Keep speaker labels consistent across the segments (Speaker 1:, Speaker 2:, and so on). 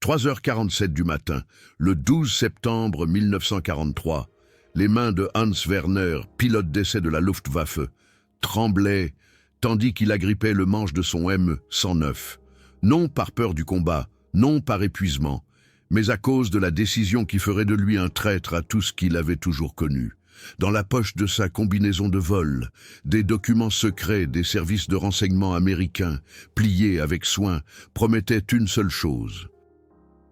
Speaker 1: 3h47 du matin, le 12 septembre 1943, les mains de Hans Werner, pilote d'essai de la Luftwaffe, tremblaient tandis qu'il agrippait le manche de son M109. Non par peur du combat, non par épuisement, mais à cause de la décision qui ferait de lui un traître à tout ce qu'il avait toujours connu. Dans la poche de sa combinaison de vol, des documents secrets des services de renseignement américains, pliés avec soin, promettaient une seule chose: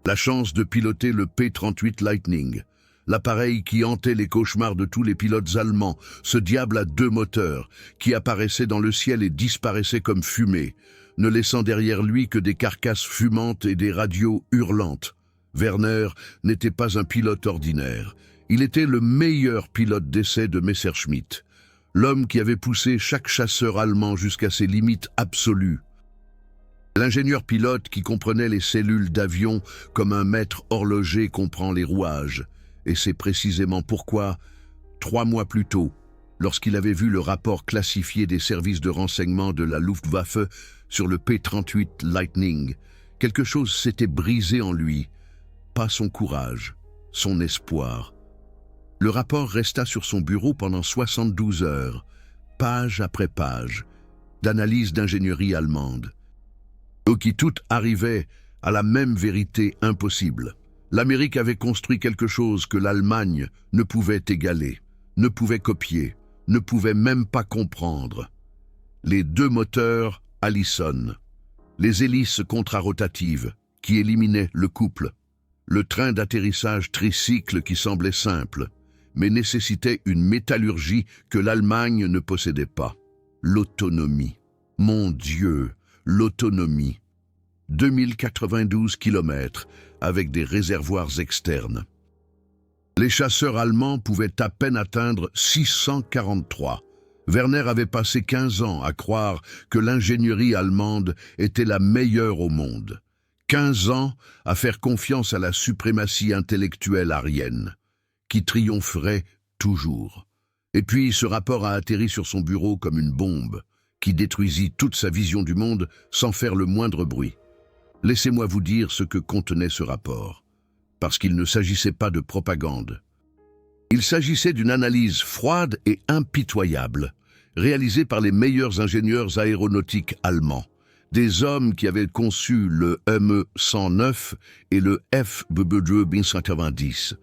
Speaker 1: la chance de piloter le P-38 Lightning, l'appareil qui hantait les cauchemars de tous les pilotes allemands, ce diable à 2 moteurs, qui apparaissait dans le ciel et disparaissait comme fumée, ne laissant derrière lui que des carcasses fumantes et des radios hurlantes. Werner n'était pas un pilote ordinaire. Il était le meilleur pilote d'essai de Messerschmitt, l'homme qui avait poussé chaque chasseur allemand jusqu'à ses limites absolues. L'ingénieur pilote qui comprenait les cellules d'avion comme un maître horloger comprend les rouages. Et c'est précisément pourquoi, 3 mois plus tôt, lorsqu'il avait vu le rapport classifié des services de renseignement de la Luftwaffe sur le P-38 Lightning, quelque chose s'était brisé en lui, pas son courage, son espoir. Le rapport resta sur son bureau pendant 72 heures, page après page, d'analyse d'ingénierie allemande, qui toutes arrivaient à la même vérité impossible. L'Amérique avait construit quelque chose que l'Allemagne ne pouvait égaler, ne pouvait copier, ne pouvait même pas comprendre. Les 2 moteurs Allison, les hélices contrarotatives qui éliminaient le couple, le train d'atterrissage tricycle qui semblait simple, mais nécessitait une métallurgie que l'Allemagne ne possédait pas. L'autonomie. Mon Dieu, l'autonomie. 2092 km avec des réservoirs externes. Les chasseurs allemands pouvaient à peine atteindre 643. Werner avait passé 15 ans à croire que l'ingénierie allemande était la meilleure au monde. 15 ans à faire confiance à la suprématie intellectuelle aryenne, qui triompherait toujours. Et puis ce rapport a atterri sur son bureau comme une bombe, qui détruisit toute sa vision du monde sans faire le moindre bruit. Laissez-moi vous dire ce que contenait ce rapport, parce qu'il ne s'agissait pas de propagande. Il s'agissait d'une analyse froide et impitoyable, réalisée par les meilleurs ingénieurs aéronautiques allemands, des hommes qui avaient conçu le ME-109 et le F-190,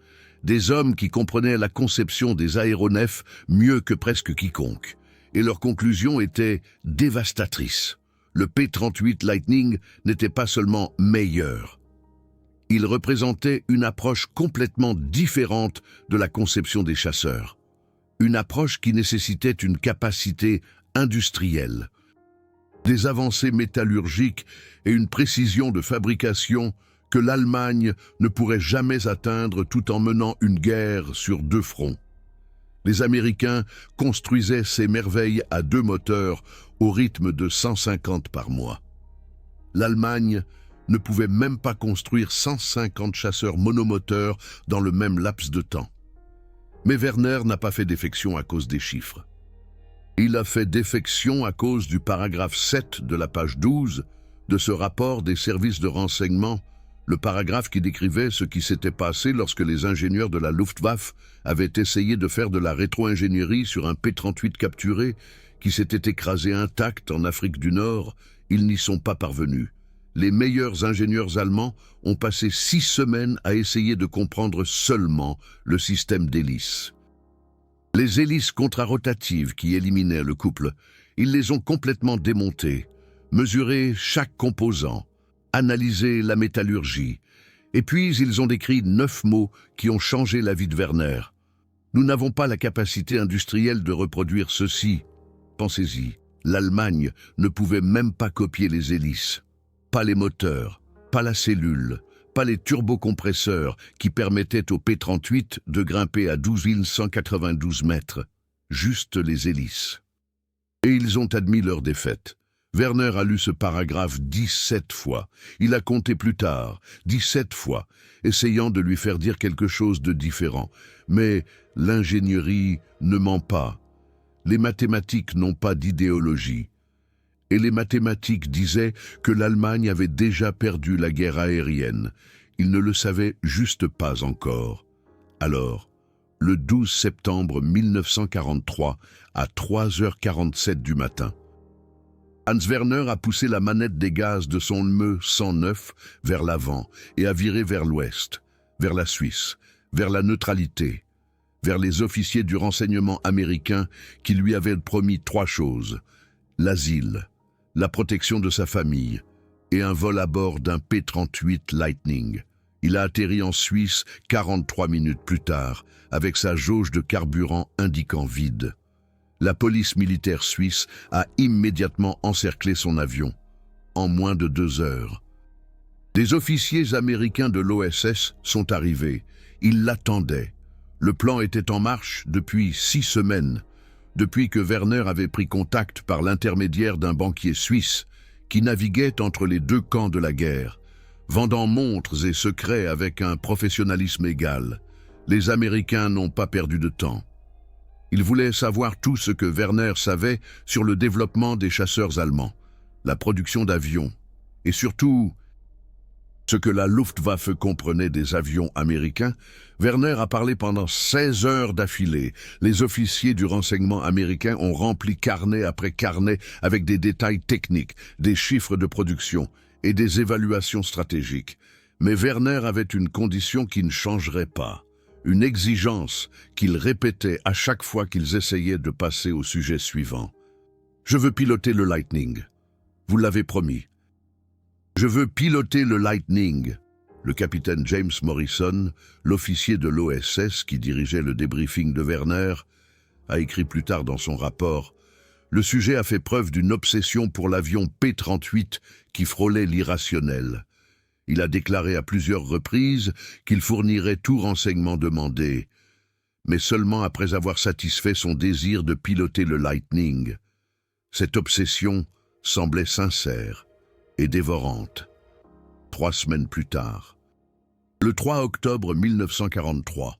Speaker 1: des hommes qui comprenaient la conception des aéronefs mieux que presque quiconque, et leur conclusion était dévastatrice. Le P-38 Lightning n'était pas seulement meilleur. Il représentait une approche complètement différente de la conception des chasseurs. Une approche qui nécessitait une capacité industrielle, des avancées métallurgiques et une précision de fabrication que l'Allemagne ne pourrait jamais atteindre tout en menant une guerre sur 2 fronts. Les Américains construisaient ces merveilles à 2 moteurs au rythme de 150 par mois. L'Allemagne ne pouvait même pas construire 150 chasseurs monomoteurs dans le même laps de temps. Mais Werner n'a pas fait défection à cause des chiffres. Il a fait défection à cause du paragraphe 7 de la page 12 de ce rapport des services de renseignement, le paragraphe qui décrivait ce qui s'était passé lorsque les ingénieurs de la Luftwaffe avaient essayé de faire de la rétro-ingénierie sur un P-38 capturé qui s'était écrasé intact en Afrique du Nord. Ils n'y sont pas parvenus. Les meilleurs ingénieurs allemands ont passé 6 semaines à essayer de comprendre seulement le système d'hélices. Les hélices contrarotatives qui éliminaient le couple, ils les ont complètement démontées, mesuré chaque composant, analysé la métallurgie, et puis ils ont décrit 9 mots qui ont changé la vie de Werner. Nous n'avons pas la capacité industrielle de reproduire ceci. Pensez-y, l'Allemagne ne pouvait même pas copier les hélices, pas les moteurs, pas la cellule, pas les turbocompresseurs qui permettaient au P-38 de grimper à 12 192 mètres, juste les hélices. Et ils ont admis leur défaite. Werner a lu ce paragraphe 17 fois. Il a compté plus tard, 17 fois, essayant de lui faire dire quelque chose de différent. Mais l'ingénierie ne ment pas. Les mathématiques n'ont pas d'idéologie. Et les mathématiques disaient que l'Allemagne avait déjà perdu la guerre aérienne. Ils ne le savaient juste pas encore. Alors, le 12 septembre 1943, à 3h47 du matin, Hans Werner a poussé la manette des gaz de son Me 109 vers l'avant et a viré vers l'ouest, vers la Suisse, vers la neutralité, vers les officiers du renseignement américain qui lui avaient promis 3 choses: l'asile, la protection de sa famille et un vol à bord d'un P-38 Lightning. Il a atterri en Suisse 43 minutes plus tard, avec sa jauge de carburant indiquant vide. La police militaire suisse a immédiatement encerclé son avion, en moins de 2 heures. Des officiers américains de l'OSS sont arrivés. Ils l'attendaient. Le plan était en marche depuis 6 semaines, depuis que Werner avait pris contact par l'intermédiaire d'un banquier suisse qui naviguait entre les 2 camps de la guerre, vendant montres et secrets avec un professionnalisme égal. Les Américains n'ont pas perdu de temps. Ils voulaient savoir tout ce que Werner savait sur le développement des chasseurs allemands, la production d'avions, et surtout ce que la Luftwaffe comprenait des avions américains. Werner a parlé pendant 16 heures d'affilée. Les officiers du renseignement américain ont rempli carnet après carnet avec des détails techniques, des chiffres de production et des évaluations stratégiques. Mais Werner avait une condition qui ne changerait pas. Une exigence qu'ils répétaient à chaque fois qu'ils essayaient de passer au sujet suivant. « Je veux piloter le Lightning. Vous l'avez promis. »« Je veux piloter le Lightning. » Le capitaine James Morrison, l'officier de l'OSS qui dirigeait le débriefing de Werner, a écrit plus tard dans son rapport: « Le sujet a fait preuve d'une obsession pour l'avion P-38 qui frôlait l'irrationnel. » Il a déclaré à plusieurs reprises qu'il fournirait tout renseignement demandé, mais seulement après avoir satisfait son désir de piloter le Lightning. Cette obsession semblait sincère et dévorante. 3 semaines plus tard, le 3 octobre 1943,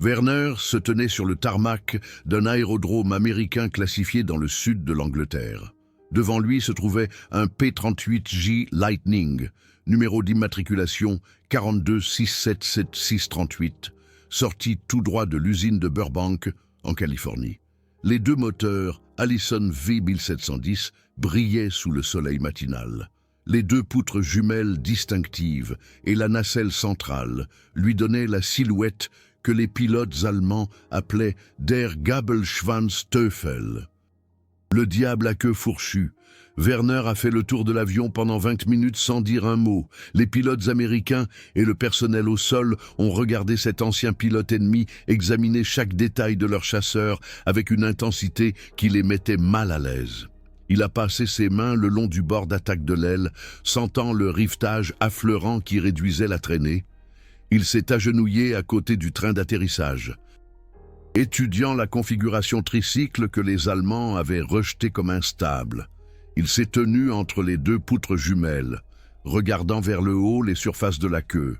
Speaker 1: Werner se tenait sur le tarmac d'un aérodrome américain classifié dans le sud de l'Angleterre. Devant lui se trouvait un P-38J Lightning, numéro d'immatriculation 42677-638, sorti tout droit de l'usine de Burbank, en Californie. Les 2 moteurs Allison V1710 brillaient sous le soleil matinal. Les 2 poutres jumelles distinctives et la nacelle centrale lui donnaient la silhouette que les pilotes allemands appelaient Der Gabelschwanzteufel. Le diable à queue fourchue. Werner a fait le tour de l'avion pendant 20 minutes sans dire un mot. Les pilotes américains et le personnel au sol ont regardé cet ancien pilote ennemi examiner chaque détail de leur chasseur avec une intensité qui les mettait mal à l'aise. Il a passé ses mains le long du bord d'attaque de l'aile, sentant le rivetage affleurant qui réduisait la traînée. Il s'est agenouillé à côté du train d'atterrissage, étudiant la configuration tricycle que les Allemands avaient rejetée comme instable. Il s'est tenu entre les 2 poutres jumelles, regardant vers le haut les surfaces de la queue,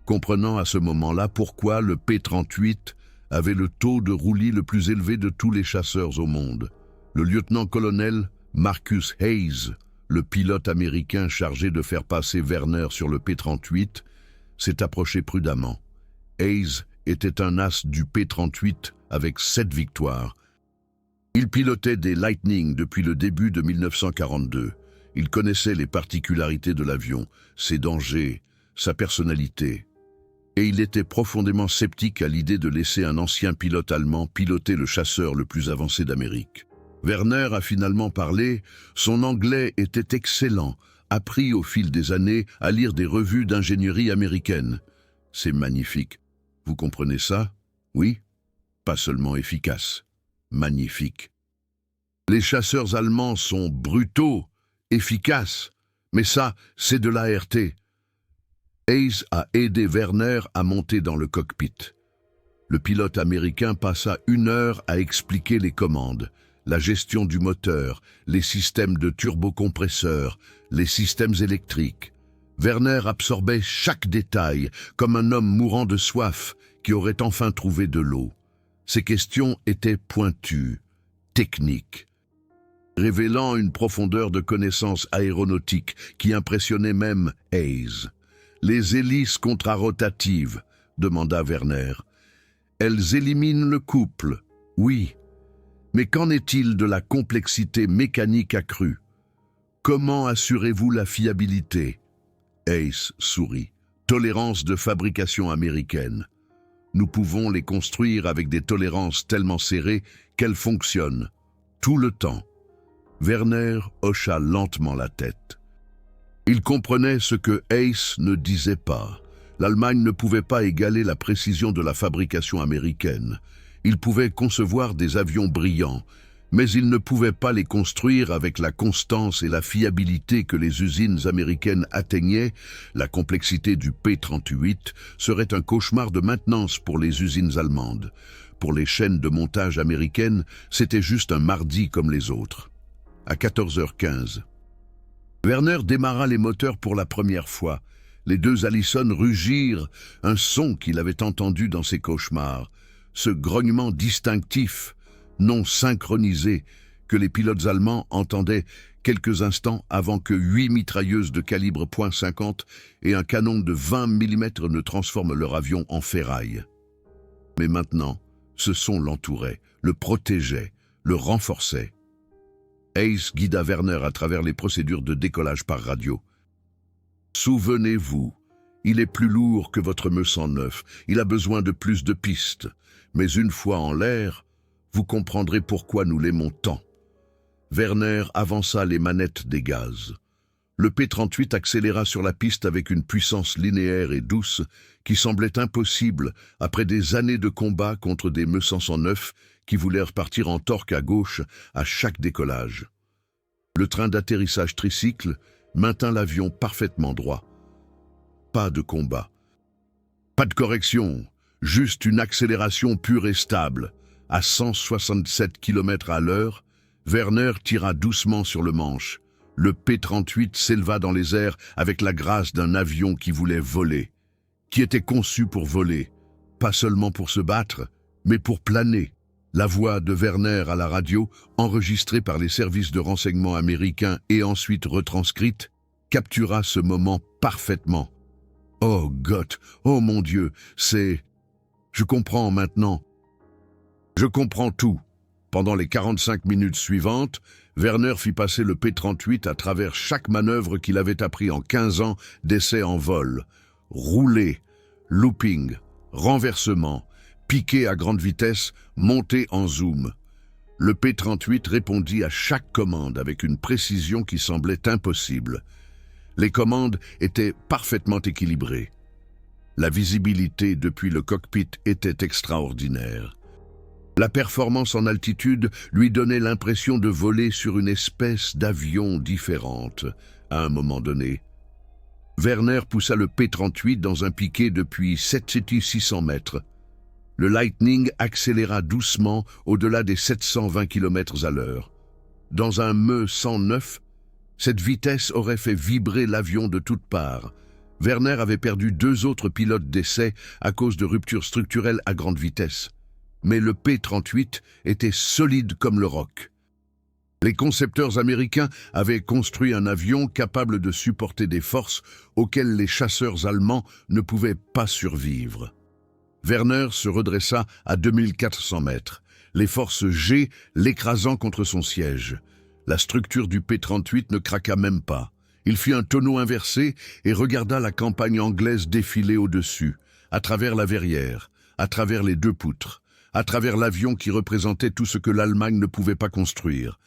Speaker 1: comprenant à ce moment-là pourquoi le P-38 avait le taux de roulis le plus élevé de tous les chasseurs au monde. Le lieutenant-colonel Marcus Hayes, le pilote américain chargé de faire passer Werner sur le P-38, s'est approché prudemment. Hayes était un as du P-38 avec 7 victoires. Il pilotait des Lightning depuis le début de 1942. Il connaissait les particularités de l'avion, ses dangers, sa personnalité. Et il était profondément sceptique à l'idée de laisser un ancien pilote allemand piloter le chasseur le plus avancé d'Amérique. Werner a finalement parlé. Son anglais était excellent, appris au fil des années à lire des revues d'ingénierie américaines. C'est magnifique. Vous comprenez ça? Oui? Pas seulement efficace. Magnifique. Les chasseurs allemands sont brutaux, efficaces, mais ça, c'est de l'ART. Hayes a aidé Werner à monter dans le cockpit. Le pilote américain passa 1 heure à expliquer les commandes, la gestion du moteur, les systèmes de turbocompresseurs, les systèmes électriques. Werner absorbait chaque détail, comme un homme mourant de soif qui aurait enfin trouvé de l'eau. Ses questions étaient pointues, techniques. révélant une profondeur de connaissances aéronautiques qui impressionnait même Hayes. « Les hélices contrarotatives », demanda Werner. « Elles éliminent le couple, oui. Mais qu'en est-il de la complexité mécanique accrue? Comment assurez-vous la fiabilité ?» Hayes sourit. « Tolérance de fabrication américaine. Nous pouvons les construire avec des tolérances tellement serrées qu'elles fonctionnent, tout le temps. » Werner hocha lentement la tête. Il comprenait ce que Hayes ne disait pas. L'Allemagne ne pouvait pas égaler la précision de la fabrication américaine. Il pouvait concevoir des avions brillants, mais il ne pouvait pas les construire avec la constance et la fiabilité que les usines américaines atteignaient. La complexité du P-38 serait un cauchemar de maintenance pour les usines allemandes. Pour les chaînes de montage américaines, c'était juste un mardi comme les autres. À 14h15. Werner démarra les moteurs pour la première fois. Les deux Allison rugirent, un son qu'il avait entendu dans ses cauchemars. Ce grognement distinctif, non synchronisé, que les pilotes allemands entendaient quelques instants avant que 8 mitrailleuses de calibre .50 et un canon de 20 mm ne transforment leur avion en ferraille. Mais maintenant, ce son l'entourait, le protégeait, le renforçait. Hayes guida Werner à travers les procédures de décollage par radio. « Souvenez-vous, il est plus lourd que votre Me-109, il a besoin de plus de pistes. Mais une fois en l'air, vous comprendrez pourquoi nous l'aimons tant. » Werner avança les manettes des gaz. Le P-38 accéléra sur la piste avec une puissance linéaire et douce qui semblait impossible après des années de combat contre des Me-109 qui voulèrent partir en torque à gauche à chaque décollage. Le train d'atterrissage tricycle maintint l'avion parfaitement droit. Pas de combat. Pas de correction, juste une accélération pure et stable. À 167 km à l'heure, Werner tira doucement sur le manche. Le P-38 s'éleva dans les airs avec la grâce d'un avion qui voulait voler, qui était conçu pour voler, pas seulement pour se battre, mais pour planer. La voix de Werner à la radio, enregistrée par les services de renseignement américains et ensuite retranscrite, captura ce moment parfaitement. « Oh Gott, oh mon Dieu, c'est... Je comprends maintenant. Je comprends tout. » Pendant les 45 minutes suivantes, Werner fit passer le P-38 à travers chaque manœuvre qu'il avait appris en 15 ans d'essais en vol. Rouler, looping, renversement, piqué à grande vitesse, monté en zoom. Le P-38 répondit à chaque commande avec une précision qui semblait impossible. Les commandes étaient parfaitement équilibrées. La visibilité depuis le cockpit était extraordinaire. La performance en altitude lui donnait l'impression de voler sur une espèce d'avion différente, à un moment donné. Werner poussa le P-38 dans un piqué depuis 700-600 mètres. Le Lightning accéléra doucement au-delà des 720 km à l'heure. Dans un Me-109, cette vitesse aurait fait vibrer l'avion de toutes parts. Werner avait perdu 2 autres pilotes d'essai à cause de ruptures structurelles à grande vitesse. Mais le P-38 était solide comme le roc. Les concepteurs américains avaient construit un avion capable de supporter des forces auxquelles les chasseurs allemands ne pouvaient pas survivre. Werner se redressa à 2400 mètres, les forces G l'écrasant contre son siège. La structure du P-38 ne craqua même pas. Il fit un tonneau inversé et regarda la campagne anglaise défiler au-dessus, à travers la verrière, à travers les 2 poutres, à travers l'avion qui représentait tout ce que l'Allemagne ne pouvait pas construire.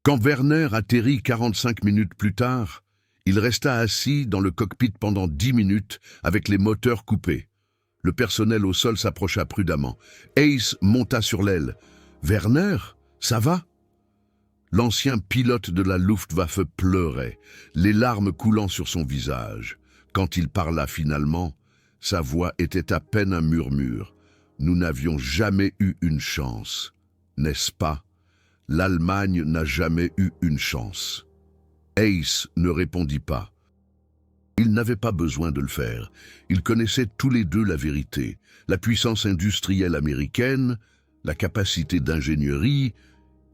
Speaker 1: Quand Werner atterrit 45 minutes plus tard, il resta assis dans le cockpit pendant 10 minutes avec les moteurs coupés. Le personnel au sol s'approcha prudemment. Hayes monta sur l'aile. « Werner, ça va ?» L'ancien pilote de la Luftwaffe pleurait, les larmes coulant sur son visage. Quand il parla finalement, sa voix était à peine un murmure. « Nous n'avions jamais eu une chance, n'est-ce pas? L'Allemagne n'a jamais eu une chance. » Hayes ne répondit pas. Ils n'avaient pas besoin de le faire. Ils connaissaient tous les deux la vérité, la puissance industrielle américaine, la capacité d'ingénierie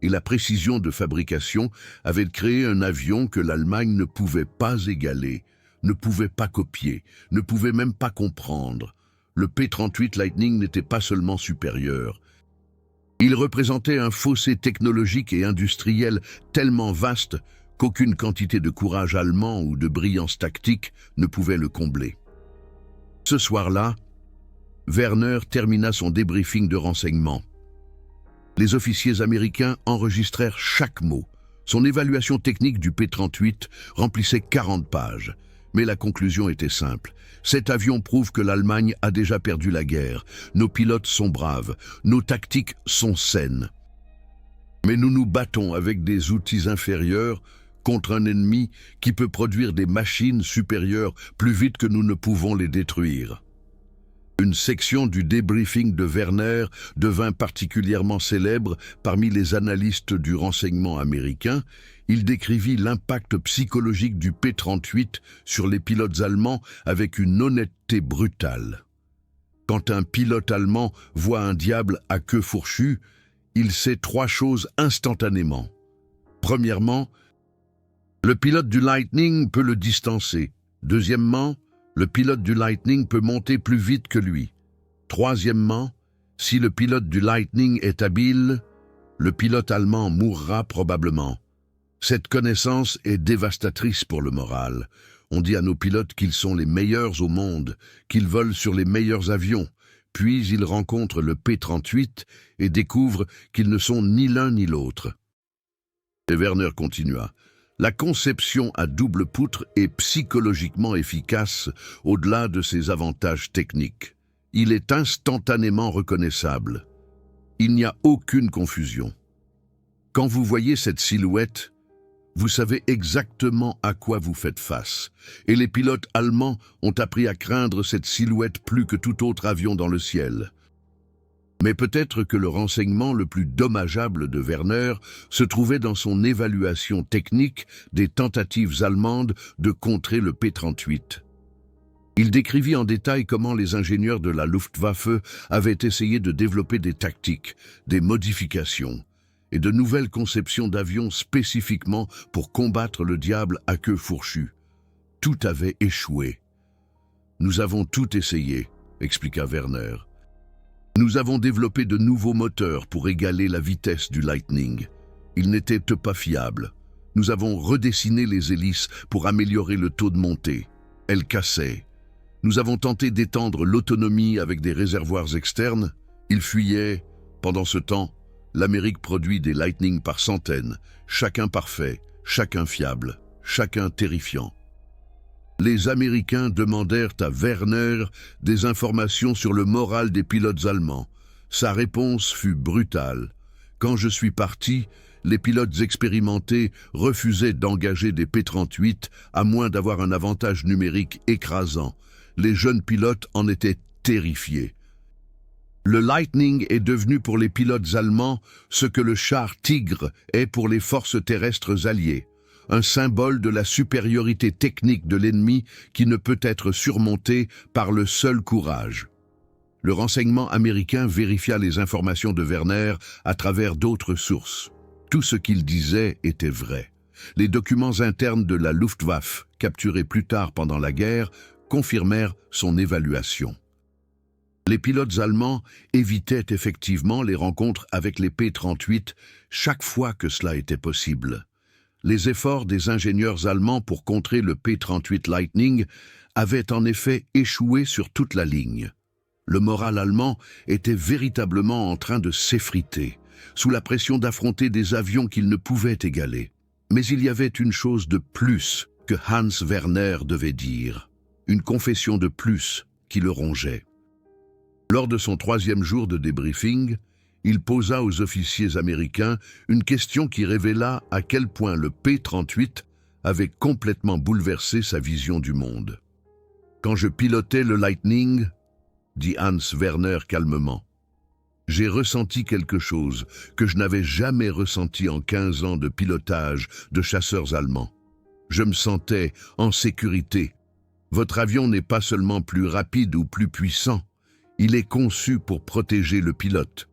Speaker 1: et la précision de fabrication avaient créé un avion que l'Allemagne ne pouvait pas égaler, ne pouvait pas copier, ne pouvait même pas comprendre. Le P-38 Lightning n'était pas seulement supérieur. Il représentait un fossé technologique et industriel tellement vaste qu'aucune quantité de courage allemand ou de brillance tactique ne pouvait le combler. Ce soir-là, Werner termina son débriefing de renseignement. Les officiers américains enregistrèrent chaque mot. Son évaluation technique du P-38 remplissait 40 pages. Mais la conclusion était simple. Cet avion prouve que l'Allemagne a déjà perdu la guerre. Nos pilotes sont braves. Nos tactiques sont saines. Mais nous nous battons avec des outils inférieurs contre un ennemi qui peut produire des machines supérieures plus vite que nous ne pouvons les détruire. Une section du débriefing de Werner devint particulièrement célèbre parmi les analystes du renseignement américain. Il décrivit l'impact psychologique du P-38 sur les pilotes allemands avec une honnêteté brutale. Quand un pilote allemand voit un diable à queue fourchue, il sait 3 choses instantanément. Premièrement, le pilote du Lightning peut le distancer. Deuxièmement, le pilote du Lightning peut monter plus vite que lui. Troisièmement, si le pilote du Lightning est habile, le pilote allemand mourra probablement. Cette connaissance est dévastatrice pour le moral. On dit à nos pilotes qu'ils sont les meilleurs au monde, qu'ils volent sur les meilleurs avions. Puis ils rencontrent le P-38 et découvrent qu'ils ne sont ni l'un ni l'autre. Et Werner continua. La conception à double poutre est psychologiquement efficace au-delà de ses avantages techniques. Il est instantanément reconnaissable. Il n'y a aucune confusion. Quand vous voyez cette silhouette, vous savez exactement à quoi vous faites face. Et les pilotes allemands ont appris à craindre cette silhouette plus que tout autre avion dans le ciel. Mais peut-être que le renseignement le plus dommageable de Werner se trouvait dans son évaluation technique des tentatives allemandes de contrer le P-38. Il décrivit en détail comment les ingénieurs de la Luftwaffe avaient essayé de développer des tactiques, des modifications et de nouvelles conceptions d'avions spécifiquement pour combattre le diable à queue fourchue. Tout avait échoué. « Nous avons tout essayé », expliqua Werner. Nous avons développé de nouveaux moteurs pour égaler la vitesse du Lightning. Ils n'étaient pas fiables. Nous avons redessiné les hélices pour améliorer le taux de montée. Elles cassaient. Nous avons tenté d'étendre l'autonomie avec des réservoirs externes. Ils fuyaient. Pendant ce temps, l'Amérique produit des Lightning par centaines, chacun parfait, chacun fiable, chacun terrifiant. Les Américains demandèrent à Werner des informations sur le moral des pilotes allemands. Sa réponse fut brutale. Quand je suis parti, les pilotes expérimentés refusaient d'engager des P-38 à moins d'avoir un avantage numérique écrasant. Les jeunes pilotes en étaient terrifiés. Le Lightning est devenu pour les pilotes allemands ce que le char Tigre est pour les forces terrestres alliées. Un symbole de la supériorité technique de l'ennemi qui ne peut être surmonté par le seul courage. Le renseignement américain vérifia les informations de Werner à travers d'autres sources. Tout ce qu'il disait était vrai. Les documents internes de la Luftwaffe, capturés plus tard pendant la guerre, confirmèrent son évaluation. Les pilotes allemands évitaient effectivement les rencontres avec les P-38 chaque fois que cela était possible. Les efforts des ingénieurs allemands pour contrer le P-38 Lightning avaient en effet échoué sur toute la ligne. Le moral allemand était véritablement en train de s'effriter, sous la pression d'affronter des avions qu'ils ne pouvaient égaler. Mais il y avait une chose de plus que Hans Werner devait dire, une confession de plus qui le rongeait. Lors de son 3e jour de débriefing, il posa aux officiers américains une question qui révéla à quel point le P-38 avait complètement bouleversé sa vision du monde. « Quand je pilotais le Lightning, » dit Hans Werner calmement, « j'ai ressenti quelque chose que je n'avais jamais ressenti en 15 ans de pilotage de chasseurs allemands. Je me sentais en sécurité. Votre avion n'est pas seulement plus rapide ou plus puissant, il est conçu pour protéger le pilote.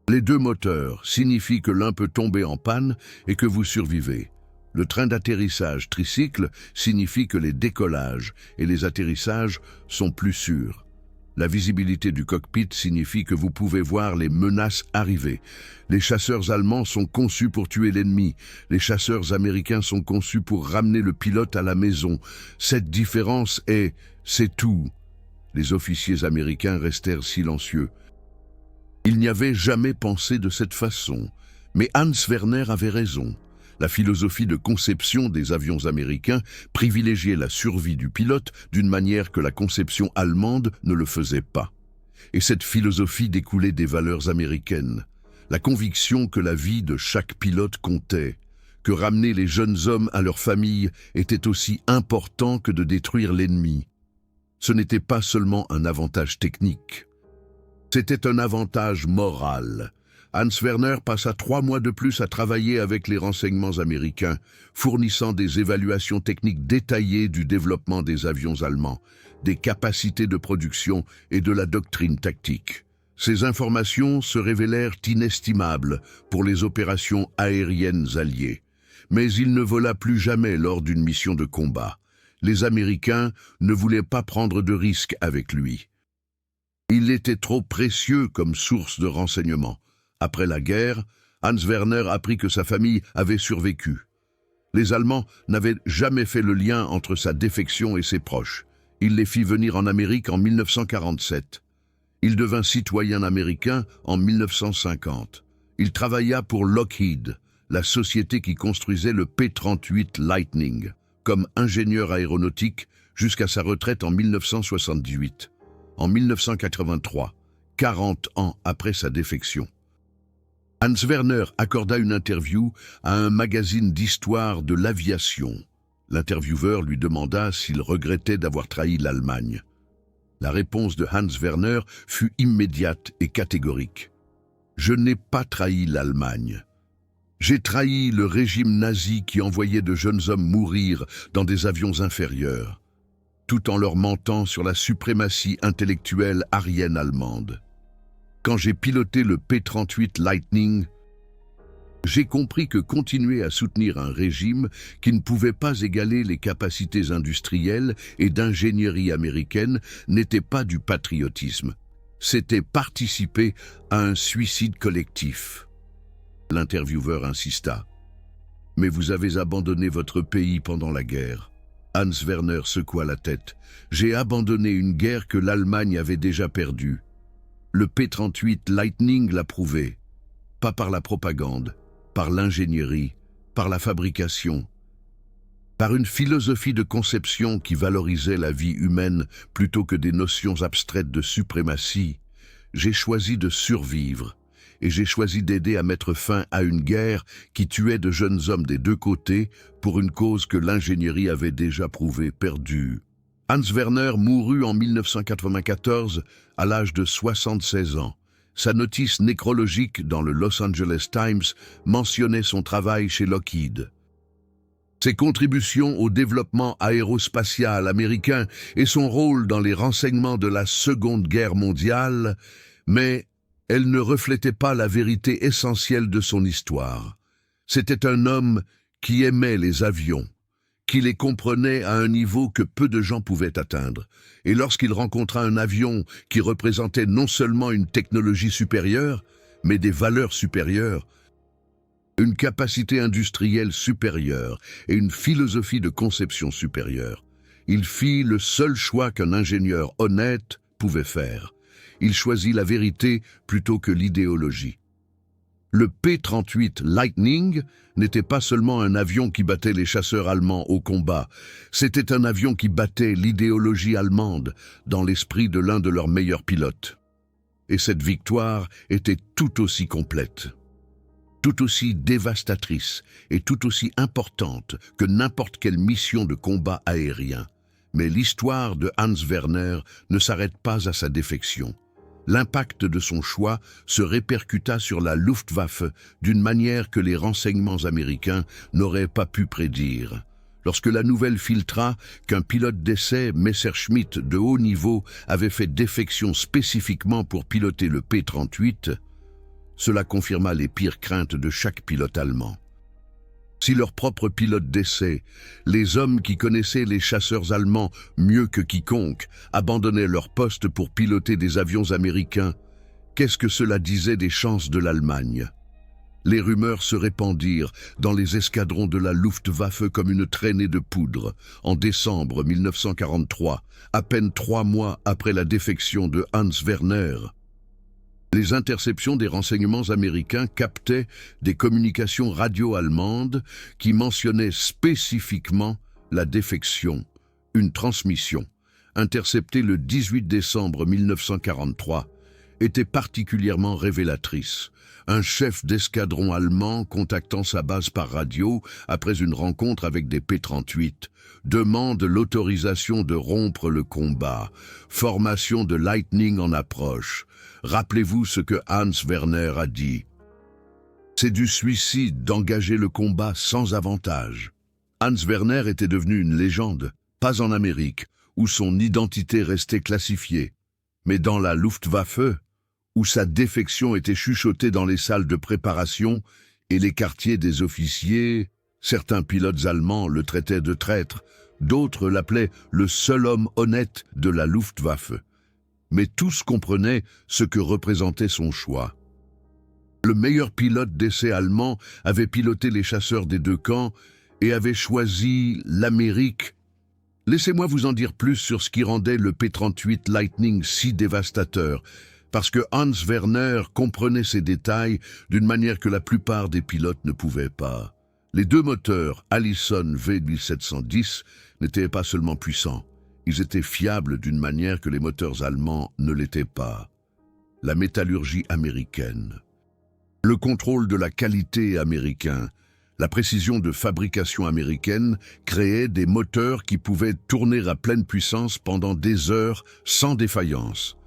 Speaker 1: Les deux moteurs signifient que l'un peut tomber en panne et que vous survivez. Le train d'atterrissage tricycle signifie que les décollages et les atterrissages sont plus sûrs. La visibilité du cockpit signifie que vous pouvez voir les menaces arriver. Les chasseurs allemands sont conçus pour tuer l'ennemi. Les chasseurs américains sont conçus pour ramener le pilote à la maison. Cette différence c'est tout. Les officiers américains restèrent silencieux. Ils n'y avaient jamais pensé de cette façon. Mais Hans Werner avait raison. La philosophie de conception des avions américains privilégiait la survie du pilote d'une manière que la conception allemande ne le faisait pas. Et cette philosophie découlait des valeurs américaines. La conviction que la vie de chaque pilote comptait, que ramener les jeunes hommes à leur famille était aussi important que de détruire l'ennemi. Ce n'était pas seulement un avantage technique, c'était un avantage moral. Hans Werner passa 3 mois de plus à travailler avec les renseignements américains, fournissant des évaluations techniques détaillées du développement des avions allemands, des capacités de production et de la doctrine tactique. Ces informations se révélèrent inestimables pour les opérations aériennes alliées. Mais il ne vola plus jamais lors d'une mission de combat. Les Américains ne voulaient pas prendre de risques avec lui. Il était trop précieux comme source de renseignements. Après la guerre, Hans Werner apprit que sa famille avait survécu. Les Allemands n'avaient jamais fait le lien entre sa défection et ses proches. Il les fit venir en Amérique en 1947. Il devint citoyen américain en 1950. Il travailla pour Lockheed, la société qui construisait le P-38 Lightning, comme ingénieur aéronautique jusqu'à sa retraite en 1978. En 1983, 40 ans après sa défection, Hans Werner accorda une interview à un magazine d'histoire de l'aviation. L'intervieweur lui demanda s'il regrettait d'avoir trahi l'Allemagne. La réponse de Hans Werner fut immédiate et catégorique. « Je n'ai pas trahi l'Allemagne. J'ai trahi le régime nazi qui envoyait de jeunes hommes mourir dans des avions inférieurs, tout en leur mentant sur la suprématie intellectuelle aryenne-allemande. Quand j'ai piloté le P-38 Lightning, j'ai compris que continuer à soutenir un régime qui ne pouvait pas égaler les capacités industrielles et d'ingénierie américaines n'était pas du patriotisme. C'était participer à un suicide collectif. » L'intervieweur insista. « Mais vous avez abandonné votre pays pendant la guerre. » Hans Werner secoua la tête. « J'ai abandonné une guerre que l'Allemagne avait déjà perdue. Le P-38 Lightning l'a prouvé. Pas par la propagande, par l'ingénierie, par la fabrication, par une philosophie de conception qui valorisait la vie humaine plutôt que des notions abstraites de suprématie. J'ai choisi de survivre. Et j'ai choisi d'aider à mettre fin à une guerre qui tuait de jeunes hommes des deux côtés pour une cause que l'ingénierie avait déjà prouvée perdue. » Hans Werner mourut en 1994 à l'âge de 76 ans. Sa notice nécrologique dans le Los Angeles Times mentionnait son travail chez Lockheed. Ses contributions au développement aérospatial américain et son rôle dans les renseignements de la Seconde Guerre mondiale, mais elle ne reflétait pas la vérité essentielle de son histoire. C'était un homme qui aimait les avions, qui les comprenait à un niveau que peu de gens pouvaient atteindre. Et lorsqu'il rencontra un avion qui représentait non seulement une technologie supérieure, mais des valeurs supérieures, une capacité industrielle supérieure et une philosophie de conception supérieure, il fit le seul choix qu'un ingénieur honnête pouvait faire. Il choisit la vérité plutôt que l'idéologie. Le P-38 Lightning n'était pas seulement un avion qui battait les chasseurs allemands au combat, c'était un avion qui battait l'idéologie allemande dans l'esprit de l'un de leurs meilleurs pilotes. Et cette victoire était tout aussi complète, tout aussi dévastatrice et tout aussi importante que n'importe quelle mission de combat aérien. Mais l'histoire de Hans Werner ne s'arrête pas à sa défection. L'impact de son choix se répercuta sur la Luftwaffe d'une manière que les renseignements américains n'auraient pas pu prédire. Lorsque la nouvelle filtra qu'un pilote d'essai Messerschmitt de haut niveau avait fait défection spécifiquement pour piloter le P-38, Cela confirma les pires craintes de chaque pilote allemand. Si leurs propres pilotes d'essai, les hommes qui connaissaient les chasseurs allemands mieux que quiconque, abandonnaient leur poste pour piloter des avions américains, qu'est-ce que cela disait des chances de l'Allemagne? Les rumeurs se répandirent dans les escadrons de la Luftwaffe comme une traînée de poudre en décembre 1943, à peine 3 mois après la défection de Hans Werner. Les interceptions des renseignements américains captaient des communications radio-allemandes qui mentionnaient spécifiquement la défection, une transmission, interceptée le 18 décembre 1943, était particulièrement révélatrice. Un chef d'escadron allemand contactant sa base par radio après une rencontre avec des P-38 demande l'autorisation de rompre le combat. Formation de Lightning en approche. Rappelez-vous ce que Hans Werner a dit. C'est du suicide d'engager le combat sans avantage. Hans Werner était devenu une légende, pas en Amérique, où son identité restait classifiée, mais dans la Luftwaffe, où sa défection était chuchotée dans les salles de préparation et les quartiers des officiers. Certains pilotes allemands le traitaient de traître, d'autres l'appelaient le seul homme honnête de la Luftwaffe. Mais tous comprenaient ce que représentait son choix. Le meilleur pilote d'essai allemand avait piloté les chasseurs des deux camps et avait choisi l'Amérique. Laissez-moi vous en dire plus sur ce qui rendait le P-38 Lightning si dévastateur, parce que Hans Werner comprenait ces détails d'une manière que la plupart des pilotes ne pouvaient pas. Les deux moteurs Allison V1710 n'étaient pas seulement puissants, ils étaient fiables d'une manière que les moteurs allemands ne l'étaient pas. La métallurgie américaine, le contrôle de la qualité américain, la précision de fabrication américaine créaient des moteurs qui pouvaient tourner à pleine puissance pendant des heures sans défaillance.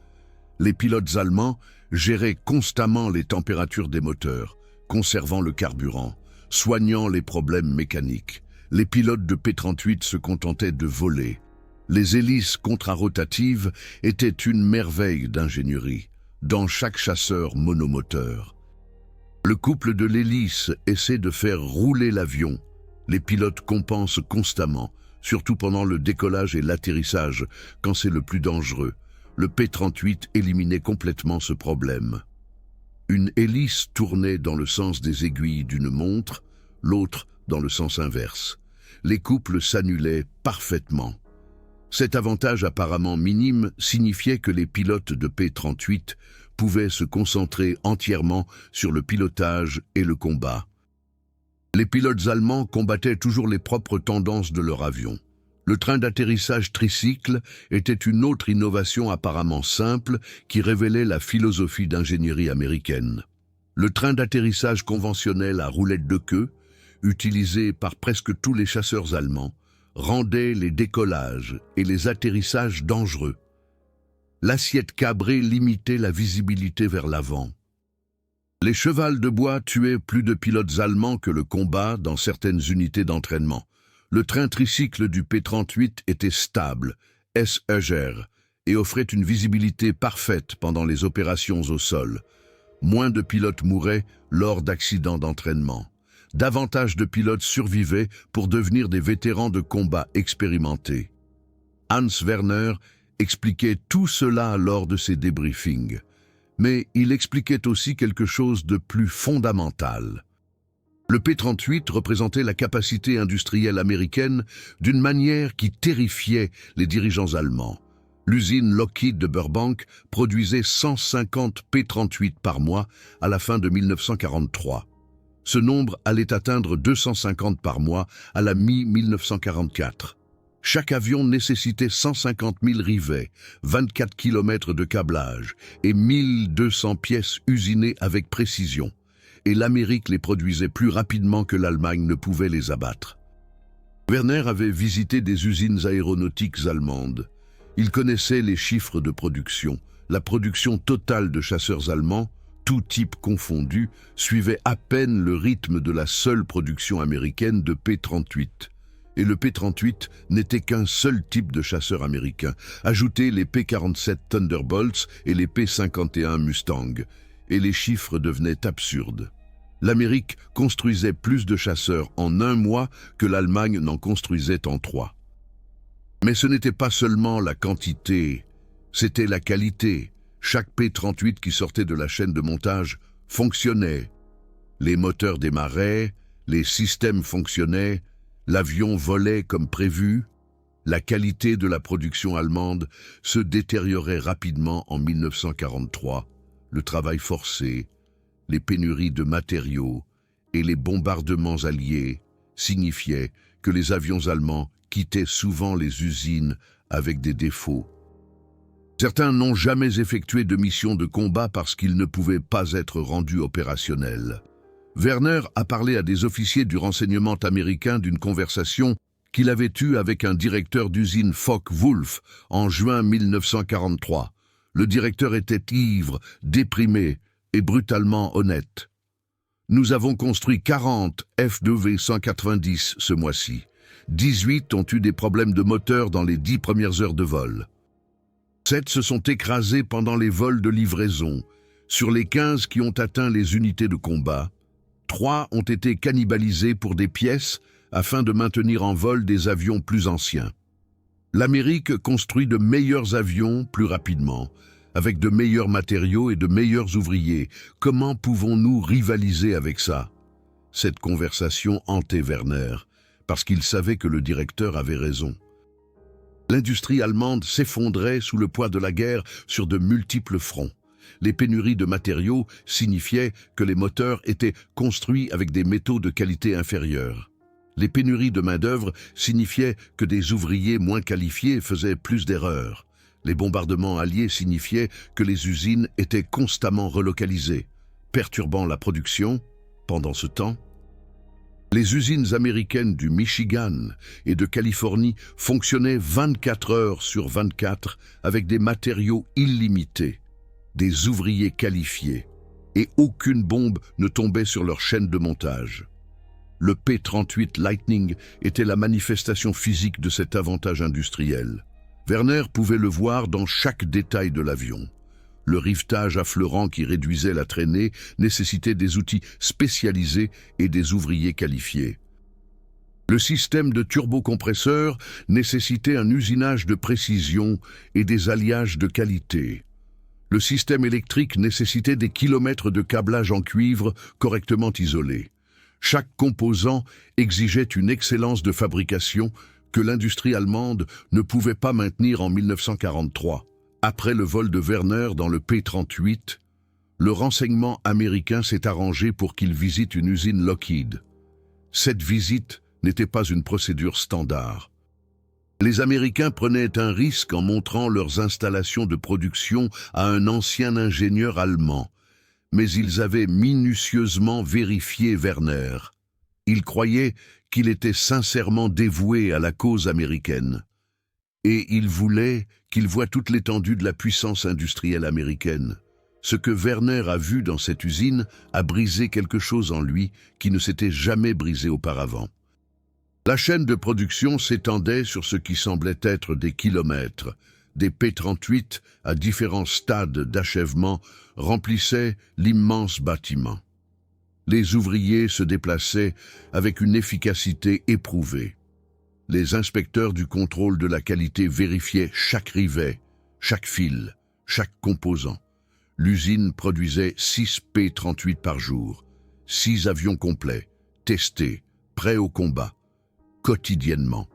Speaker 1: Les pilotes allemands géraient constamment les températures des moteurs, conservant le carburant, soignant les problèmes mécaniques. Les pilotes de P-38 se contentaient de voler. Les hélices contrarotatives étaient une merveille d'ingénierie, dans chaque chasseur monomoteur. Le couple de l'hélice essaie de faire rouler l'avion. Les pilotes compensent constamment, surtout pendant le décollage et l'atterrissage, quand c'est le plus dangereux. Le P-38 éliminait complètement ce problème. Une hélice tournait dans le sens des aiguilles d'une montre, l'autre dans le sens inverse. Les couples s'annulaient parfaitement. Cet avantage apparemment minime signifiait que les pilotes de P-38 pouvaient se concentrer entièrement sur le pilotage et le combat. Les pilotes allemands combattaient toujours les propres tendances de leur avion. Le train d'atterrissage tricycle était une autre innovation apparemment simple qui révélait la philosophie d'ingénierie américaine. Le train d'atterrissage conventionnel à roulette de queue, utilisé par presque tous les chasseurs allemands, rendait les décollages et les atterrissages dangereux. L'assiette cabrée limitait la visibilité vers l'avant. Les chevals de bois tuaient plus de pilotes allemands que le combat dans certaines unités d'entraînement. Le train tricycle du P-38 était stable, S-EGR, et offrait une visibilité parfaite pendant les opérations au sol. Moins de pilotes mouraient lors d'accidents d'entraînement. Davantage de pilotes survivaient pour devenir des vétérans de combat expérimentés. Hans Werner expliquait tout cela lors de ses débriefings. Mais il expliquait aussi quelque chose de plus fondamental. Le P-38 représentait la capacité industrielle américaine d'une manière qui terrifiait les dirigeants allemands. L'usine Lockheed de Burbank produisait 150 P-38 par mois à la fin de 1943. Ce nombre allait atteindre 250 par mois à la mi-1944. Chaque avion nécessitait 150 000 rivets, 24 km de câblage et 1200 pièces usinées avec précision. Et l'Amérique les produisait plus rapidement que l'Allemagne ne pouvait les abattre. Werner avait visité des usines aéronautiques allemandes. Il connaissait les chiffres de production. La production totale de chasseurs allemands, tout type confondu, suivait à peine le rythme de la seule production américaine de P-38. Et le P-38 n'était qu'un seul type de chasseur américain. Ajoutez les P-47 Thunderbolts et les P-51 Mustang. et les chiffres devenaient absurdes. L'Amérique construisait plus de chasseurs en 1 mois que l'Allemagne n'en construisait en 3. Mais ce n'était pas seulement la quantité, c'était la qualité. Chaque P-38 qui sortait de la chaîne de montage fonctionnait. Les moteurs démarraient, les systèmes fonctionnaient, l'avion volait comme prévu. La qualité de la production allemande se détériorait rapidement en 1943. Le travail forcé, les pénuries de matériaux et les bombardements alliés signifiaient que les avions allemands quittaient souvent les usines avec des défauts. Certains n'ont jamais effectué de mission de combat parce qu'ils ne pouvaient pas être rendus opérationnels. Werner a parlé à des officiers du renseignement américain d'une conversation qu'il avait eue avec un directeur d'usine Focke-Wulf en juin 1943. Le directeur était ivre, déprimé et brutalement honnête. « Nous avons construit 40 F2V-190 ce mois-ci. 18 ont eu des problèmes de moteur dans les 10 premières heures de vol. 7 se sont écrasés pendant les vols de livraison. Sur les 15 qui ont atteint les unités de combat, 3 ont été cannibalisés pour des pièces afin de maintenir en vol des avions plus anciens. L'Amérique construit de meilleurs avions plus rapidement, avec de meilleurs matériaux et de meilleurs ouvriers. Comment pouvons-nous rivaliser avec ça ?» Cette conversation hantait Werner, parce qu'il savait que le directeur avait raison. L'industrie allemande s'effondrait sous le poids de la guerre sur de multiples fronts. Les pénuries de matériaux signifiaient que les moteurs étaient construits avec des métaux de qualité inférieure. Les pénuries de main-d'œuvre signifiaient que des ouvriers moins qualifiés faisaient plus d'erreurs. Les bombardements alliés signifiaient que les usines étaient constamment relocalisées, perturbant la production. Pendant ce temps, les usines américaines du Michigan et de Californie fonctionnaient 24 heures sur 24 avec des matériaux illimités, des ouvriers qualifiés, et aucune bombe ne tombait sur leur chaîne de montage. Le P-38 Lightning était la manifestation physique de cet avantage industriel. Werner pouvait le voir dans chaque détail de l'avion. Le rivetage affleurant qui réduisait la traînée nécessitait des outils spécialisés et des ouvriers qualifiés. Le système de turbocompresseur nécessitait un usinage de précision et des alliages de qualité. Le système électrique nécessitait des kilomètres de câblage en cuivre correctement isolés. Chaque composant exigeait une excellence de fabrication que l'industrie allemande ne pouvait pas maintenir en 1943. Après le vol de Werner dans le P-38, le renseignement américain s'est arrangé pour qu'il visite une usine Lockheed. Cette visite n'était pas une procédure standard. Les Américains prenaient un risque en montrant leurs installations de production à un ancien ingénieur allemand, mais ils avaient minutieusement vérifié Werner. Ils croyaient qu'il était sincèrement dévoué à la cause américaine. Et ils voulaient qu'il voie toute l'étendue de la puissance industrielle américaine. Ce que Werner a vu dans cette usine a brisé quelque chose en lui qui ne s'était jamais brisé auparavant. La chaîne de production s'étendait sur ce qui semblait être des kilomètres. Des P-38 à différents stades d'achèvement remplissaient l'immense bâtiment. Les ouvriers se déplaçaient avec une efficacité éprouvée. Les inspecteurs du contrôle de la qualité vérifiaient chaque rivet, chaque fil, chaque composant. L'usine produisait 6 P-38 par jour, 6 avions complets, testés, prêts au combat, quotidiennement.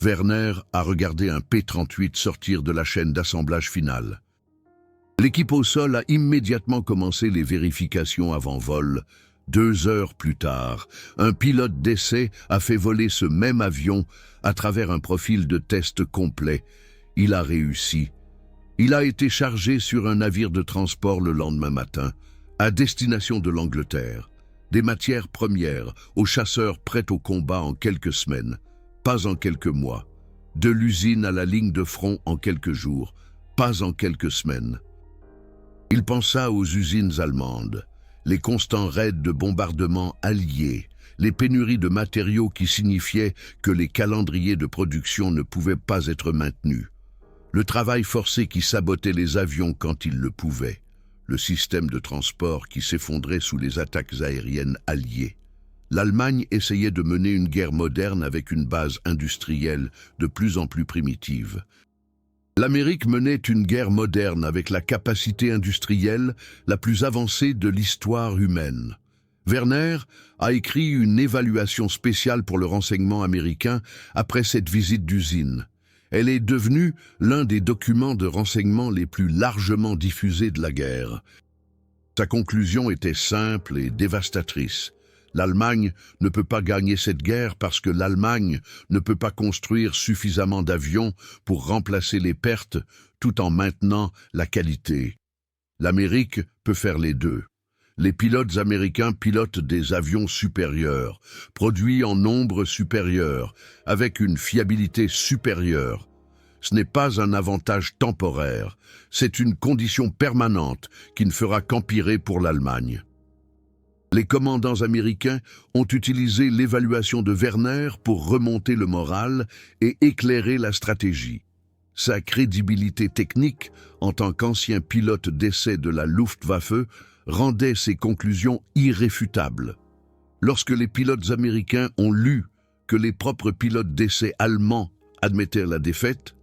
Speaker 1: Werner a regardé un P-38 sortir de la chaîne d'assemblage finale. L'équipe au sol a immédiatement commencé les vérifications avant vol. 2 heures plus tard, un pilote d'essai a fait voler ce même avion à travers un profil de test complet. Il a réussi. Il a été chargé sur un navire de transport le lendemain matin, à destination de l'Angleterre. Des matières premières aux chasseurs prêts au combat en quelques semaines, pas en quelques mois. De l'usine à la ligne de front en quelques jours, pas en quelques semaines. Il pensa aux usines allemandes, les constants raids de bombardement alliés, les pénuries de matériaux qui signifiaient que les calendriers de production ne pouvaient pas être maintenus, le travail forcé qui sabotait les avions quand il le pouvait, le système de transport qui s'effondrait sous les attaques aériennes alliées. L'Allemagne essayait de mener une guerre moderne avec une base industrielle de plus en plus primitive. L'Amérique menait une guerre moderne avec la capacité industrielle la plus avancée de l'histoire humaine. Werner a écrit une évaluation spéciale pour le renseignement américain après cette visite d'usine. Elle est devenue l'un des documents de renseignement les plus largement diffusés de la guerre. Sa conclusion était simple et dévastatrice. L'Allemagne ne peut pas gagner cette guerre parce que l'Allemagne ne peut pas construire suffisamment d'avions pour remplacer les pertes tout en maintenant la qualité. L'Amérique peut faire les deux. Les pilotes américains pilotent des avions supérieurs, produits en nombre supérieur, avec une fiabilité supérieure. Ce n'est pas un avantage temporaire, c'est une condition permanente qui ne fera qu'empirer pour l'Allemagne. Les commandants américains ont utilisé l'évaluation de Werner pour remonter le moral et éclairer la stratégie. Sa crédibilité technique, en tant qu'ancien pilote d'essai de la Luftwaffe, rendait ses conclusions irréfutables. Lorsque les pilotes américains ont lu que les propres pilotes d'essai allemands admettaient la défaite,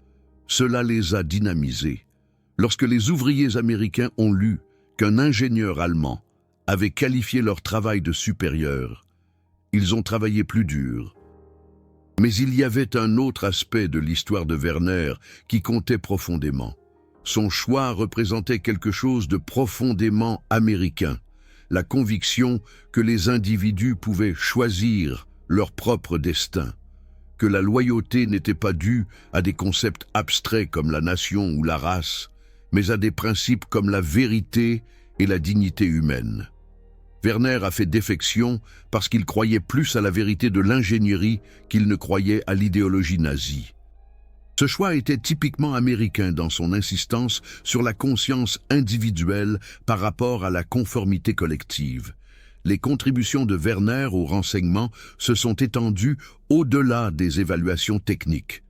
Speaker 1: cela les a dynamisés. Lorsque les ouvriers américains ont lu qu'un ingénieur allemand avait qualifié leur travail de supérieur, ils ont travaillé plus dur. Mais il y avait un autre aspect de l'histoire de Werner qui comptait profondément. Son choix représentait quelque chose de profondément américain, la conviction que les individus pouvaient choisir leur propre destin, que la loyauté n'était pas due à des concepts abstraits comme la nation ou la race, mais à des principes comme la vérité et la dignité humaine. Werner a fait défection parce qu'il croyait plus à la vérité de l'ingénierie qu'il ne croyait à l'idéologie nazie. Ce choix était typiquement américain dans son insistance sur la conscience individuelle par rapport à la conformité collective. Les contributions de Werner au renseignement se sont étendues au-delà des évaluations techniques.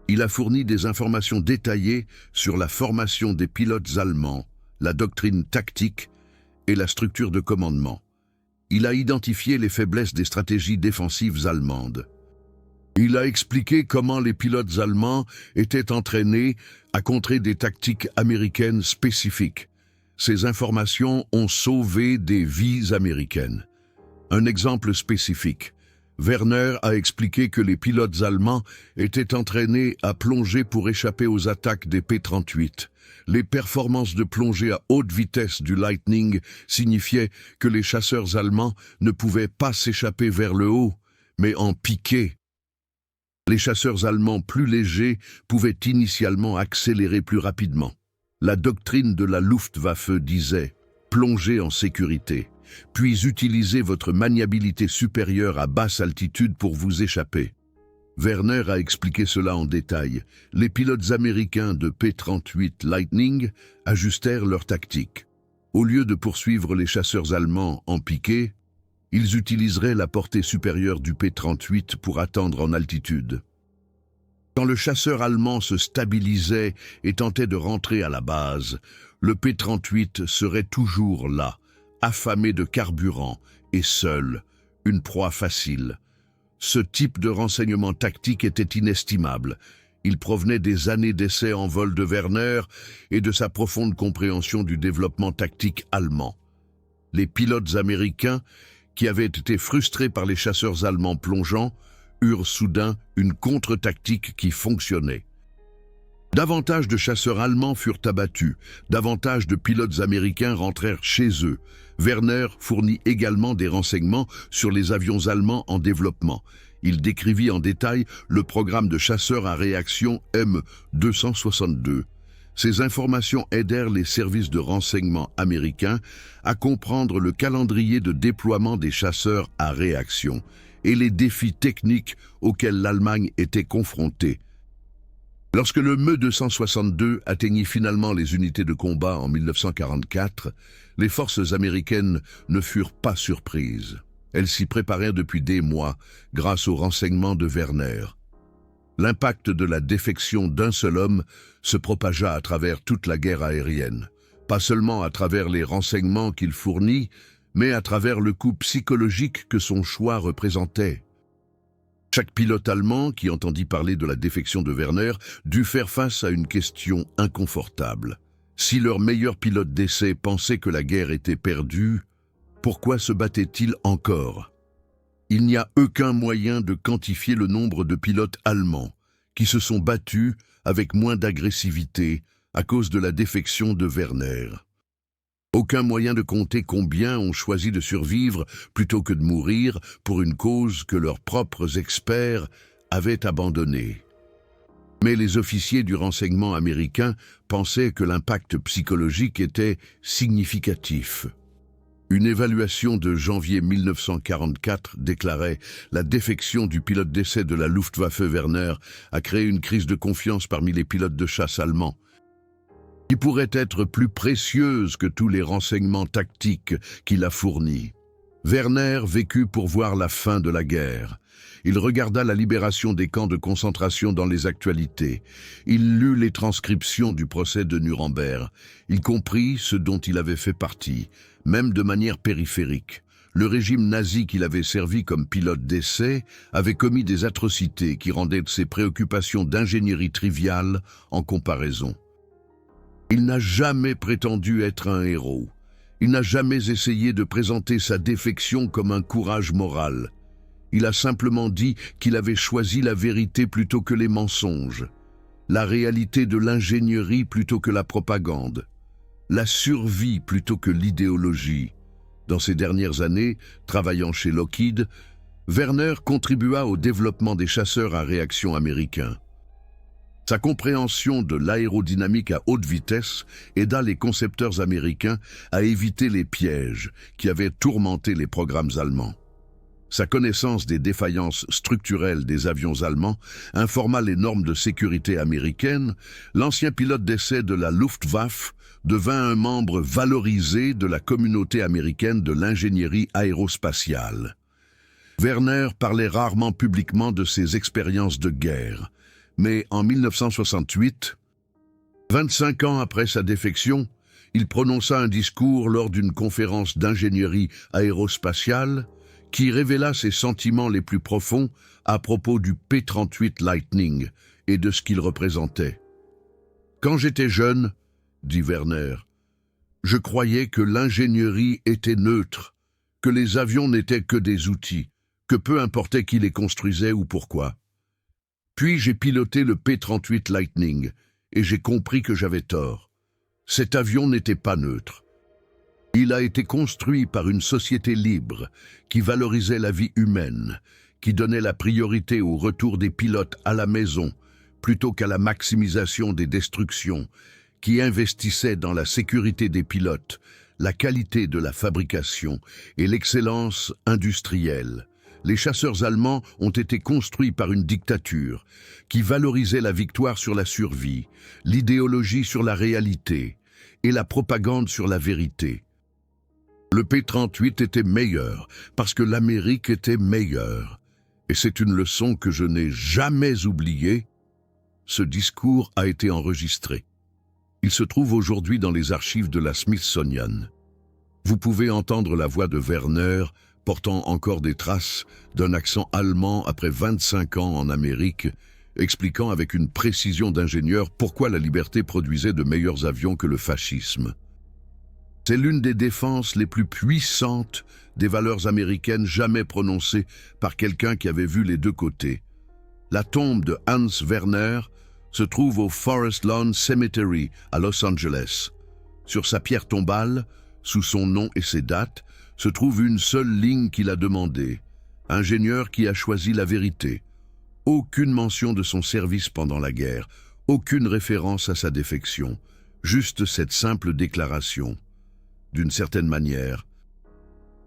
Speaker 1: Il a fourni des informations détaillées sur la formation des pilotes allemands, la doctrine tactique et la structure de commandement. Il a identifié les faiblesses des stratégies défensives allemandes. Il a expliqué comment les pilotes allemands étaient entraînés à contrer des tactiques américaines spécifiques. Ces informations ont sauvé des vies américaines. Un exemple spécifique. Werner a expliqué que les pilotes allemands étaient entraînés à plonger pour échapper aux attaques des P-38. Les performances de plongée à haute vitesse du Lightning signifiaient que les chasseurs allemands ne pouvaient pas s'échapper vers le haut, mais en piquer. Les chasseurs allemands plus légers pouvaient initialement accélérer plus rapidement. La doctrine de la Luftwaffe disait « plongez en sécurité ». Puis utilisez votre maniabilité supérieure à basse altitude pour vous échapper. Werner a expliqué cela en détail. Les pilotes américains de P-38 Lightning ajustèrent leur tactique. Au lieu de poursuivre les chasseurs allemands en piqué, ils utiliseraient la portée supérieure du P-38 pour attendre en altitude. Quand le chasseur allemand se stabilisait et tentait de rentrer à la base, le P-38 serait toujours là, affamé de carburant et seul, une proie facile. Ce type de renseignement tactique était inestimable. Il provenait des années d'essais en vol de Werner et de sa profonde compréhension du développement tactique allemand. Les pilotes américains, qui avaient été frustrés par les chasseurs allemands plongeants, eurent soudain une contre-tactique qui fonctionnait. Davantage de chasseurs allemands furent abattus, davantage de pilotes américains rentrèrent chez eux. Werner fournit également des renseignements sur les avions allemands en développement. Il décrivit en détail le programme de chasseurs à réaction M262. Ces informations aidèrent les services de renseignement américains à comprendre le calendrier de déploiement des chasseurs à réaction et les défis techniques auxquels l'Allemagne était confrontée. Lorsque le Me-262 atteignit finalement les unités de combat en 1944, les forces américaines ne furent pas surprises. Elles s'y préparèrent depuis des mois grâce aux renseignements de Werner. L'impact de la défection d'un seul homme se propagea à travers toute la guerre aérienne. pas seulement à travers les renseignements qu'il fournit, mais à travers le coup psychologique que son choix représentait. Chaque pilote allemand qui entendit parler de la défection de Werner dut faire face à une question inconfortable. Si leur meilleur pilote d'essai pensait que la guerre était perdue, pourquoi se battait-il encore? Il n'y a aucun moyen de quantifier le nombre de pilotes allemands qui se sont battus avec moins d'agressivité à cause de la défection de Werner. Aucun moyen de compter combien ont choisi de survivre plutôt que de mourir pour une cause que leurs propres experts avaient abandonnée. Mais les officiers du renseignement américain pensaient que l'impact psychologique était significatif. Une évaluation de janvier 1944 déclarait « La défection du pilote d'essai de la Luftwaffe Werner a créé une crise de confiance parmi les pilotes de chasse allemands, qui pourrait être plus précieuse que tous les renseignements tactiques qu'il a fournis. » Werner vécut pour voir la fin de la guerre. Il regarda la libération des camps de concentration dans les actualités. Il lut les transcriptions du procès de Nuremberg. Il comprit ce dont il avait fait partie, même de manière périphérique. Le régime nazi qu'il avait servi comme pilote d'essai avait commis des atrocités qui rendaient ses préoccupations d'ingénierie triviales en comparaison. Il n'a jamais prétendu être un héros. Il n'a jamais essayé de présenter sa défection comme un courage moral. Il a simplement dit qu'il avait choisi la vérité plutôt que les mensonges, la réalité de l'ingénierie plutôt que la propagande, la survie plutôt que l'idéologie. Dans ces dernières années, travaillant chez Lockheed, Werner contribua au développement des chasseurs à réaction américains. Sa compréhension de l'aérodynamique à haute vitesse aida les concepteurs américains à éviter les pièges qui avaient tourmenté les programmes allemands. Sa connaissance des défaillances structurelles des avions allemands informa les normes de sécurité américaines. L'ancien pilote d'essai de la Luftwaffe devint un membre valorisé de la communauté américaine de l'ingénierie aérospatiale. Werner parlait rarement publiquement de ses expériences de guerre, mais en 1968, 25 ans après sa défection, il prononça un discours lors d'une conférence d'ingénierie aérospatiale qui révéla ses sentiments les plus profonds à propos du P-38 Lightning et de ce qu'il représentait. « Quand j'étais jeune, dit Werner, je croyais que l'ingénierie était neutre, que les avions n'étaient que des outils, que peu importait qui les construisait ou pourquoi. Puis j'ai piloté le P-38 Lightning et j'ai compris que j'avais tort. Cet avion n'était pas neutre. Il a été construit par une société libre qui valorisait la vie humaine, qui donnait la priorité au retour des pilotes à la maison plutôt qu'à la maximisation des destructions, qui investissait dans la sécurité des pilotes, la qualité de la fabrication et l'excellence industrielle. Les chasseurs allemands ont été construits par une dictature qui valorisait la victoire sur la survie, l'idéologie sur la réalité et la propagande sur la vérité. Le P-38 était meilleur parce que l'Amérique était meilleure. Et c'est une leçon que je n'ai jamais oubliée. Ce discours a été enregistré. Il se trouve aujourd'hui dans les archives de la Smithsonian. Vous pouvez entendre la voix de Werner portant encore des traces d'un accent allemand après 25 ans en Amérique, expliquant avec une précision d'ingénieur pourquoi la liberté produisait de meilleurs avions que le fascisme. C'est l'une des défenses les plus puissantes des valeurs américaines jamais prononcées par quelqu'un qui avait vu les deux côtés. La tombe de Hans Werner se trouve au Forest Lawn Cemetery à Los Angeles. Sur sa pierre tombale, sous son nom et ses dates, se trouve une seule ligne qu'il a demandée. Ingénieur qui a choisi la vérité. Aucune mention de son service pendant la guerre, aucune référence à sa défection, juste cette simple déclaration. D'une certaine manière,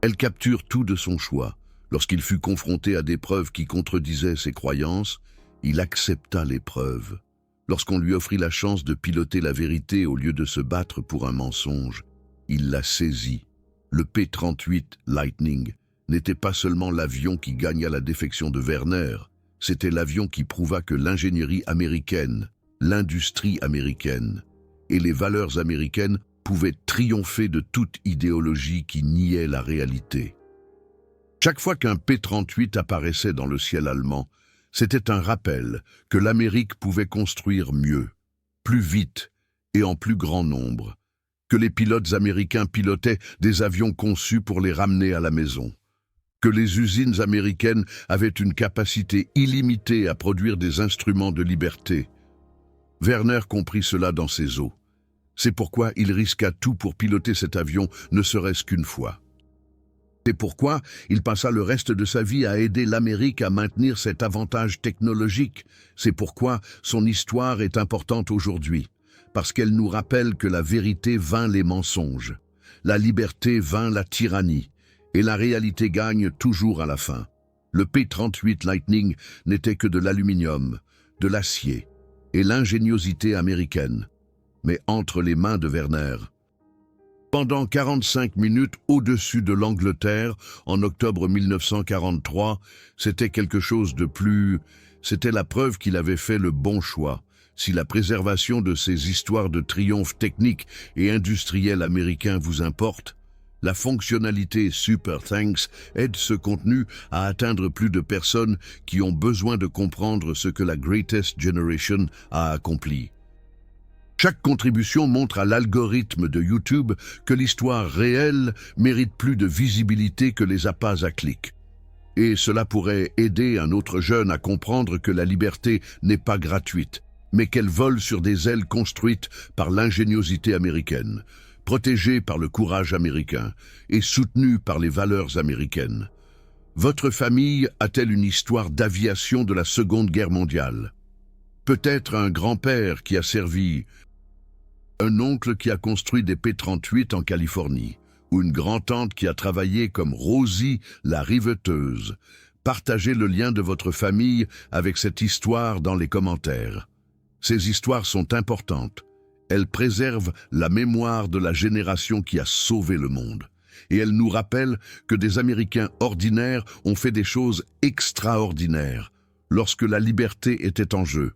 Speaker 1: elle capture tout de son choix. Lorsqu'il fut confronté à des preuves qui contredisaient ses croyances, il accepta les preuves. Lorsqu'on lui offrit la chance de piloter la vérité au lieu de se battre pour un mensonge, il la saisit. Le P-38 Lightning n'était pas seulement l'avion qui gagna la défection de Werner, c'était l'avion qui prouva que l'ingénierie américaine, l'industrie américaine et les valeurs américaines pouvait triompher de toute idéologie qui niait la réalité. Chaque fois qu'un P-38 apparaissait dans le ciel allemand, c'était un rappel que l'Amérique pouvait construire mieux, plus vite et en plus grand nombre, que les pilotes américains pilotaient des avions conçus pour les ramener à la maison, que les usines américaines avaient une capacité illimitée à produire des instruments de liberté. Werner comprit cela dans ses os. C'est pourquoi il risqua tout pour piloter cet avion, ne serait-ce qu'une fois. C'est pourquoi il passa le reste de sa vie à aider l'Amérique à maintenir cet avantage technologique. C'est pourquoi son histoire est importante aujourd'hui, parce qu'elle nous rappelle que la vérité vainc les mensonges, la liberté vainc la tyrannie, et la réalité gagne toujours à la fin. Le P-38 Lightning n'était que de l'aluminium, de l'acier et l'ingéniosité américaine, mais entre les mains de Werner. Pendant 45 minutes au-dessus de l'Angleterre, en octobre 1943, c'était quelque chose de plus... C'était la preuve qu'il avait fait le bon choix. Si la préservation de ces histoires de triomphe technique et industriel américain vous importe, la fonctionnalité Super Thanks aide ce contenu à atteindre plus de personnes qui ont besoin de comprendre ce que la Greatest Generation a accompli. Chaque contribution montre à l'algorithme de YouTube que l'histoire réelle mérite plus de visibilité que les appâts à clics. Et cela pourrait aider un autre jeune à comprendre que la liberté n'est pas gratuite, mais qu'elle vole sur des ailes construites par l'ingéniosité américaine, protégée par le courage américain et soutenue par les valeurs américaines. Votre famille a-t-elle une histoire d'aviation de la Seconde Guerre mondiale? Peut-être un grand-père qui a servi, un oncle qui a construit des P-38 en Californie, ou une grand-tante qui a travaillé comme Rosie la riveteuse. Partagez le lien de votre famille avec cette histoire dans les commentaires. Ces histoires sont importantes. Elles préservent la mémoire de la génération qui a sauvé le monde. Et elles nous rappellent que des Américains ordinaires ont fait des choses extraordinaires lorsque la liberté était en jeu.